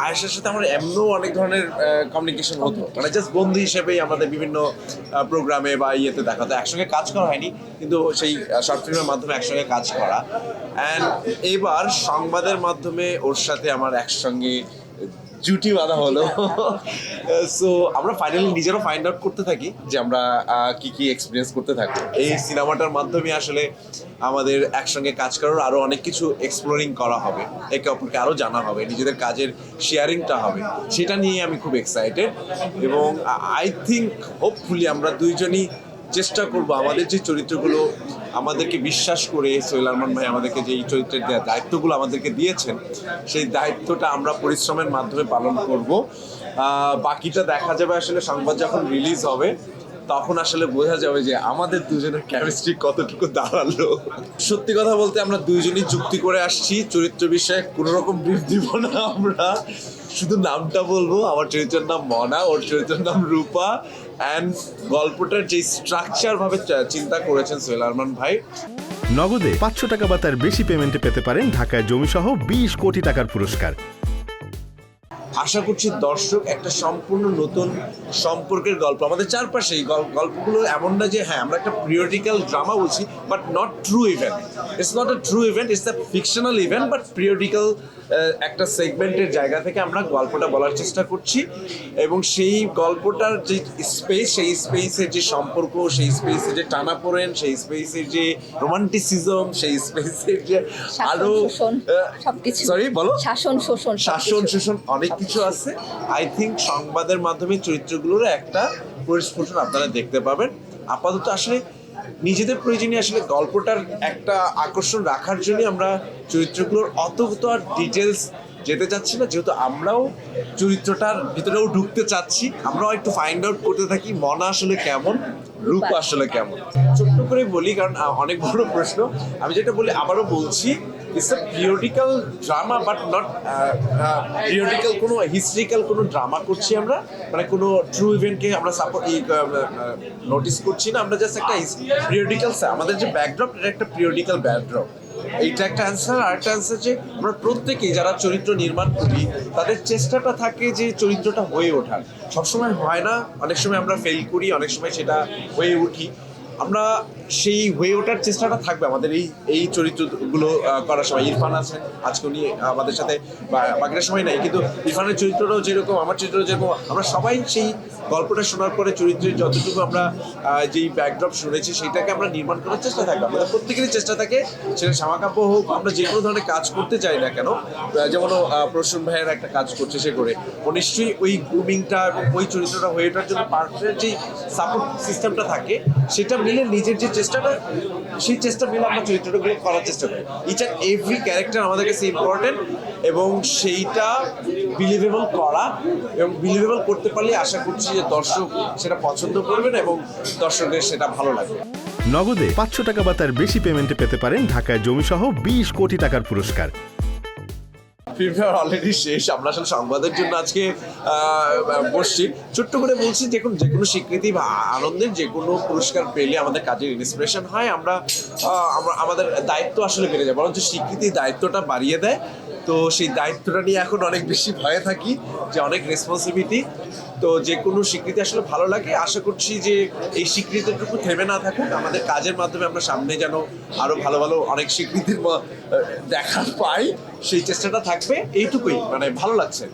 আয়েশার সাথে আমার এমনও অনেক ধরনের কমিউনিকেশন হতো, মানে জাস্ট বন্ধু হিসেবেই আমাদের বিভিন্ন প্রোগ্রামে বা ইয়েতে দেখা হতো। একসঙ্গে কাজ করা হয়নি, কিন্তু সেই শর্ট ফিল্মের মাধ্যমে একসঙ্গে কাজ করা। অ্যান্ড এবার সংবাদের মাধ্যমে ওর সাথে আমার একসঙ্গে জুটি বাঁধা হলো। সো আমরা ফাইনালি নিজেরও ফাইন্ড আউট করতে থাকি যে আমরা কি কি এক্সপিরিয়েন্স করতে থাকি। এই সিনেমাটার মাধ্যমে আসলে আমাদের একসঙ্গে কাজ করার আরো অনেক কিছু এক্সপ্লোরিং করা হবে, একে অপরকে আরো জানা হবে, নিজেদের কাজের শেয়ারিংটা হবে, সেটা নিয়ে আমি খুব এক্সাইটেড। এবং আই থিঙ্ক হোপফুলি আমরা দুইজনই চেষ্টা করব আমাদের যে চরিত্রগুলো আমাদেরকে বিশ্বাস করে সোহেল আরমান ভাই আমাদেরকে যে এই চরিত্রের দায়িত্বগুলো আমাদেরকে দিয়েছেন, সেই দায়িত্বটা আমরা পরিশ্রমের মাধ্যমে পালন করব। বাকিটা দেখা যাবে আসলে সংবাদ যখন রিলিজ হবে, তখন আসলে বোঝা যাবে যে আমাদের দুজনের কেমিস্ট্রি কতটুকু দাঁড়ালো। সত্যি কথা বলতে আমরা দুইজনই যুক্তি করে আসছি, চরিত্র বিষয়ে কোনো রকম ব্রিফ দিব না, আমরা শুধু নামটা বলবো। আমার চরিত্রের নাম মনা, ওর চরিত্রের নাম রূপা। অ্যান্ড গল্পটার যে স্ট্রাকচার ভাবে চিন্তা করেছেন সোহেল আরমান ভাই। নগদে 500 টাকা বা তার বেশি পেমেন্টে পেতে পারেন ঢাকায় জমিসহ 20 কোটি টাকার পুরস্কার। আশা করছি দর্শক একটা সম্পূর্ণ নতুন সম্পর্কের গল্প, আমাদের চারপাশে এই গল্পগুলো এমন না যে হ্যাঁ আমরা একটা পিরিয়ডিক্যাল ড্রামা বলছি, but not true event. It's not a true event, it's a fictional event, but periodical একটা সেগমেন্টের জায়গা থেকে আমরা গল্পটা বলার চেষ্টা করছি। এবং সেই গল্পটার যে স্পেস, সেই স্পেসের যে সম্পর্ক, সেই স্পেসের যে টানাপোড়েন, সেই স্পেসের যে রোমান্টিসিজম, সেই স্পেসের যে আরো সরি বলো শাসন শোষণ অনেক কিছু আছে। আই থিঙ্ক সংবাদের মাধ্যমে চরিত্রগুলোর একটা পরিস্ফুটন আপনারা দেখতে পাবেন। আপাতত আসলে নিজেদের প্রয়োজনীয় আসলে গল্পটার একটা আকর্ষণ রাখার জন্য আমরা চরিত্রগুলোর অত আর ডিটেলস যেতে চাচ্ছি না, যেহেতু আমরাও চরিত্রটার ভিতরেও ঢুকতে চাচ্ছি। আমরাও একটু ফাইন্ড আউট করতে থাকি মনা আসলে কেমন, রূপ আসলে কেমন। ছোট্ট করে বলি, কারণ অনেক বড় প্রশ্ন। আমি যেটা বলি আবারও বলছি, it's a periodical drama, but not periodical কোনো হিস্ট্রিক্যাল কোনো ড্রামা করছি আমরা, মানে কোনো ট্রু ইভেন্টকে আমরা সাপোর্ট নোটিস করছি না। আমরা জাস্ট একটা পিরিয়ডিক্যাল, আমাদের যে ব্যাকড্রপ, এটা একটা পিরিয়ডিক্যাল ব্যাকড্রপ। এইটা একটা অ্যান্সার। আর একটা অ্যান্সার যে আমরা প্রত্যেকেই যারা চরিত্র নির্মাণ করি, তাদের চেষ্টাটা থাকে যে চরিত্রটা হয়ে ওঠার। সবসময় হয় না, অনেক সময় আমরা ফেল করি, অনেক সময় সেটা হয়ে উঠি। আমরা সেই হয়ে ওঠার চেষ্টাটা থাকবে আমাদের এই চরিত্রগুলো করার সময়। ইরফান আছেন আজকে, উনি আমাদের সাথে বাকিটা সময় নাই, কিন্তু ইরফানের চরিত্রটাও যেরকম, আমার চরিত্রটাও যেরকম, আমরা সবাই সেই গল্পটা শোনার পরে চরিত্রের যতটুকু আমরা যেই ব্যাকড্রপ শুনেছি সেটাকে আমরা নির্মাণ করার চেষ্টা থাকবে। আমাদের প্রত্যেকেরই চেষ্টা থাকে, সেটা সামাকাব্য হোক, আমরা যে কোনো ধরনের কাজ করতে চাই না কেন। যেমন প্রসূন ভাইয়ের একটা কাজ করছে, সে করে ও নিশ্চয়ই ওই গ্রুমিংটা এবং ওই চরিত্রটা হয়ে ওঠার জন্য পারফেক্ট যে সাপোর্ট সিস্টেমটা থাকে, সেটা মিলে নিজের যে চেষ্টাটা, সেই চেষ্টা মিলে আমরা চরিত্রটাগুলো করার চেষ্টা করি। ইচ অ্যান্ড এভরি ক্যারেক্টার আমাদের কাছে ইম্পর্টেন্ট, এবং সেইটা বিলিভেবল করা, এবং বিলিভেবল করতে পারলে আশা করছি যে দর্শক সেটা পছন্দ করবেন এবং দর্শকের সেটা ভালো লাগবে। নগদে 500 টাকা বা তার বেশি পেমেন্টে পেতে পারেন ঢাকায় জমিসহ 20 কোটি টাকার পুরস্কার। ফিল্মফেয়ার অলরেডি শেষ, আমরা আসলে সংবাদের জন্য আজকে বসছি। ছোট্ট করে বলছি, যে কোনো স্বীকৃতি বা আনন্দের যে কোনো পুরস্কার পেলে আমাদের কাজের ইন্সপিরেশন হয়। আমরা আমাদের দায়িত্ব আসলে বেড়ে যায়, বরঞ্চ স্বীকৃতি দায়িত্বটা বাড়িয়ে দেয়। তো সেই দায়িত্বটা নিয়ে এখন অনেক বেশি ভয়ে থাকি, যে অনেক রেসপন্সিবিলিটি। তো যে কোনো স্বীকৃতি আসলে ভালো লাগে। আশা করছি যে এই স্বীকৃতিটুকু থেমে না থাকুক, আমাদের কাজের মাধ্যমে আমরা সামনে যেন আরো ভালো ভালো অনেক স্বীকৃতির দেখা পাই, সেই চেষ্টাটা থাকবে। এইটুকুই, মানে ভালো লাগছে।